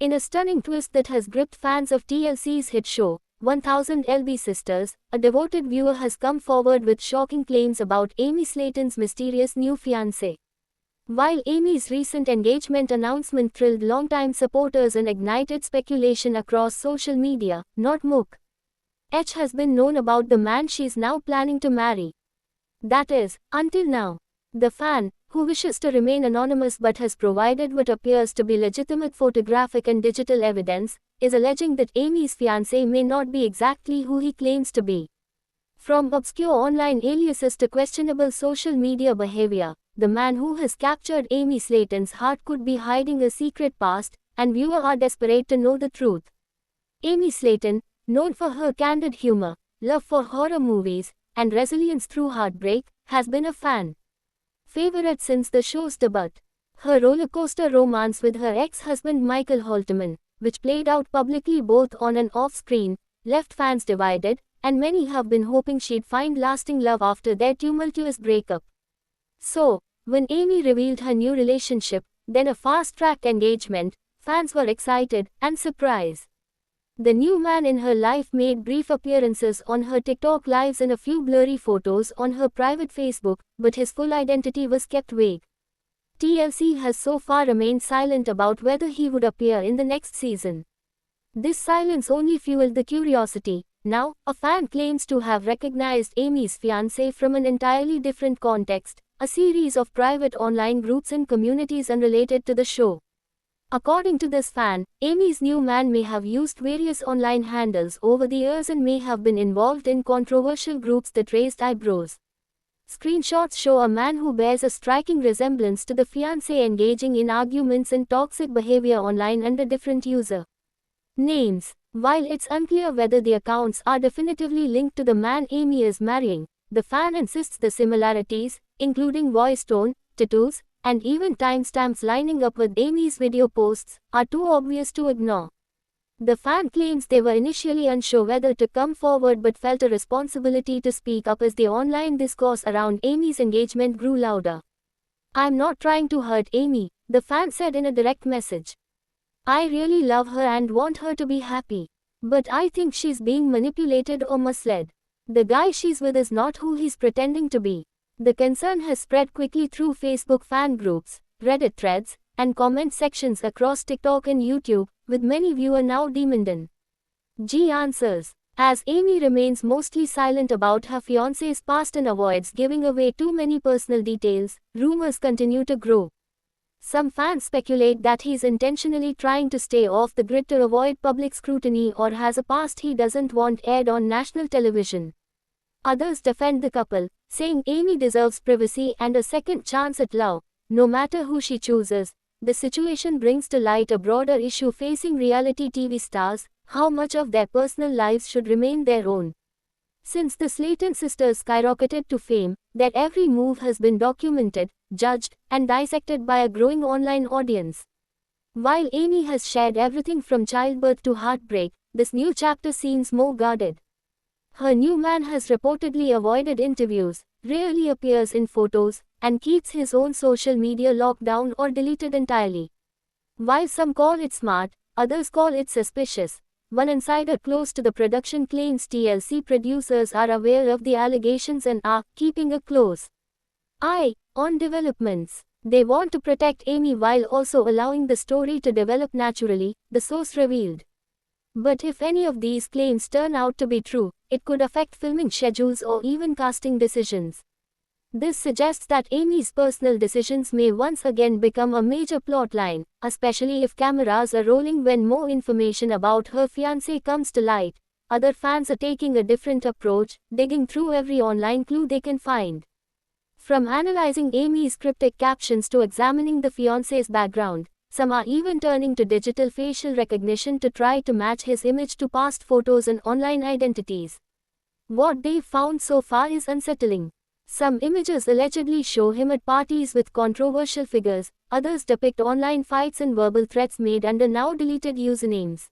In a stunning twist that has gripped fans of TLC's hit show, 1000 LB Sisters, a devoted viewer has come forward with shocking claims about Amy Slayton's mysterious new fiancé. While Amy's recent engagement announcement thrilled longtime supporters and ignited speculation across social media, not much has been known about the man she's now planning to marry. That is, until now. The fan, who wishes to remain anonymous but has provided what appears to be legitimate photographic and digital evidence, is alleging that Amy's fiancé may not be exactly who he claims to be. From obscure online aliases to questionable social media behavior, the man who has captured Amy Slayton's heart could be hiding a secret past, and viewers are desperate to know the truth. Amy Slayton, known for her candid humor, love for horror movies, and resilience through heartbreak, has been a fan favorite since the show's debut. Her rollercoaster romance with her ex-husband Michael Holtman, which played out publicly both on and off-screen, left fans divided, and many have been hoping she'd find lasting love after their tumultuous breakup. So, when Amy revealed her new relationship, then a fast-track engagement, fans were excited and surprised. The new man in her life made brief appearances on her TikTok lives and a few blurry photos on her private Facebook, but his full identity was kept vague. TLC has so far remained silent about whether he would appear in the next season. This silence only fueled the curiosity. Now, a fan claims to have recognized Amy's fiancé from an entirely different context, a series of private online groups and communities unrelated to the show. According to this fan, Amy's new man may have used various online handles over the years and may have been involved in controversial groups that raised eyebrows. Screenshots show a man who bears a striking resemblance to the fiancé engaging in arguments and toxic behavior online under different user names. While it's unclear whether the accounts are definitively linked to the man Amy is marrying, the fan insists the similarities, including voice tone, tattoos, and even timestamps lining up with Amy's video posts, are too obvious to ignore. The fan claims they were initially unsure whether to come forward but felt a responsibility to speak up as the online discourse around Amy's engagement grew louder. "I'm not trying to hurt Amy," the fan said in a direct message. "I really love her and want her to be happy. But I think she's being manipulated or misled. The guy she's with is not who he's pretending to be." The concern has spread quickly through Facebook fan groups, Reddit threads, and comment sections across TikTok and YouTube, with many viewers now demanding answers. As Amy remains mostly silent about her fiancé's past and avoids giving away too many personal details, rumors continue to grow. Some fans speculate that he's intentionally trying to stay off the grid to avoid public scrutiny or has a past he doesn't want aired on national television. Others defend the couple, saying Amy deserves privacy and a second chance at love, no matter who she chooses. The situation brings to light a broader issue facing reality TV stars: how much of their personal lives should remain their own. Since the Slayton sisters skyrocketed to fame, their every move has been documented, judged, and dissected by a growing online audience. While Amy has shared everything from childbirth to heartbreak, this new chapter seems more guarded. Her new man has reportedly avoided interviews, rarely appears in photos, and keeps his own social media locked down or deleted entirely. While some call it smart, others call it suspicious. One insider close to the production claims TLC producers are aware of the allegations and are keeping a close eye on developments. They want to protect Amy while also allowing the story to develop naturally, the source revealed. But if any of these claims turn out to be true, it could affect filming schedules or even casting decisions. This suggests that Amy's personal decisions may once again become a major plotline, especially if cameras are rolling when more information about her fiancé comes to light. Other fans are taking a different approach, digging through every online clue they can find. From analyzing Amy's cryptic captions to examining the fiancé's background, some are even turning to digital facial recognition to try to match his image to past photos and online identities. What they've found so far is unsettling. Some images allegedly show him at parties with controversial figures, others depict online fights and verbal threats made under now deleted usernames.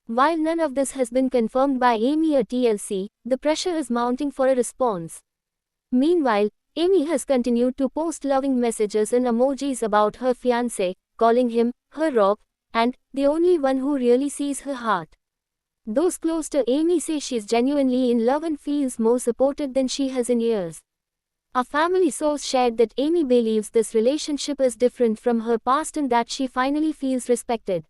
While none of this has been confirmed by Amy or TLC, the pressure is mounting for a response. Meanwhile, Amy has continued to post loving messages and emojis about her fiancé, calling him her rock, and the only one who really sees her heart. Those close to Amy say she's genuinely in love and feels more supported than she has in years. A family source shared that Amy believes this relationship is different from her past and that she finally feels respected.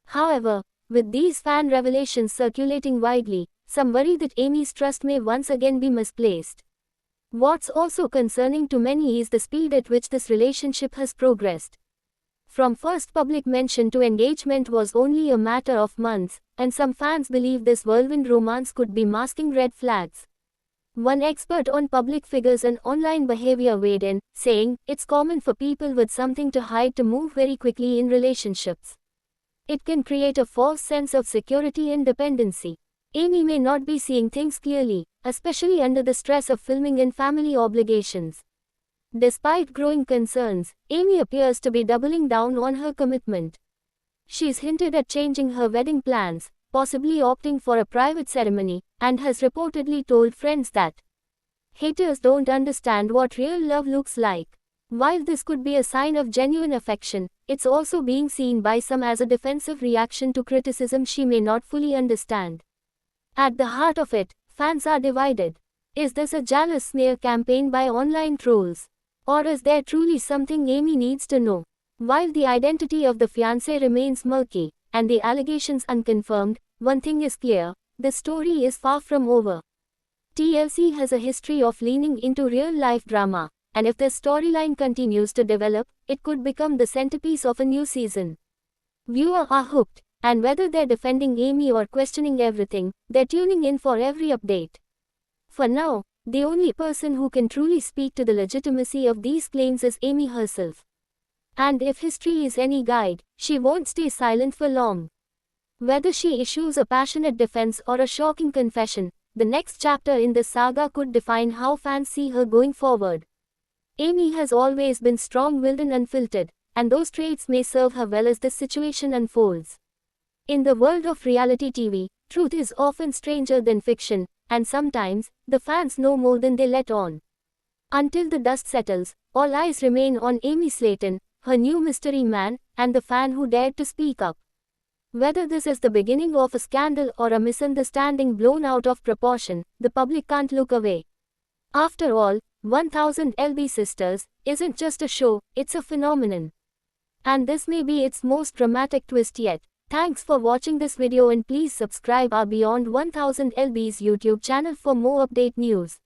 However, with these fan revelations circulating widely, some worry that Amy's trust may once again be misplaced. What's also concerning to many is the speed at which this relationship has progressed. From first public mention to engagement was only a matter of months, and some fans believe this whirlwind romance could be masking red flags. One expert on public figures and online behavior weighed in, saying, "It's common for people with something to hide to move very quickly in relationships. It can create a false sense of security and dependency." Amy may not be seeing things clearly, especially under the stress of filming and family obligations. Despite growing concerns, Amy appears to be doubling down on her commitment. She's hinted at changing her wedding plans, possibly opting for a private ceremony, and has reportedly told friends that haters don't understand what real love looks like. While this could be a sign of genuine affection, it's also being seen by some as a defensive reaction to criticism she may not fully understand. At the heart of it, fans are divided. Is this a jealous smear campaign by online trolls? Or is there truly something Amy needs to know? While the identity of the fiancé remains murky, and the allegations unconfirmed, one thing is clear: the story is far from over. TLC has a history of leaning into real-life drama, and if this storyline continues to develop, it could become the centerpiece of a new season. Viewers are hooked, and whether they're defending Amy or questioning everything, they're tuning in for every update. For now, the only person who can truly speak to the legitimacy of these claims is Amy herself. And if history is any guide, she won't stay silent for long. Whether she issues a passionate defense or a shocking confession, the next chapter in this saga could define how fans see her going forward. Amy has always been strong-willed and unfiltered, and those traits may serve her well as this situation unfolds. In the world of reality TV, truth is often stranger than fiction, and sometimes, the fans know more than they let on. Until the dust settles, all eyes remain on Amy Slayton, her new mystery man, and the fan who dared to speak up. Whether this is the beginning of a scandal or a misunderstanding blown out of proportion, the public can't look away. After all, 1000 LB Sisters isn't just a show, it's a phenomenon. And this may be its most dramatic twist yet. Thanks for watching this video and please subscribe our Beyond 1000 LB's YouTube channel for more update news.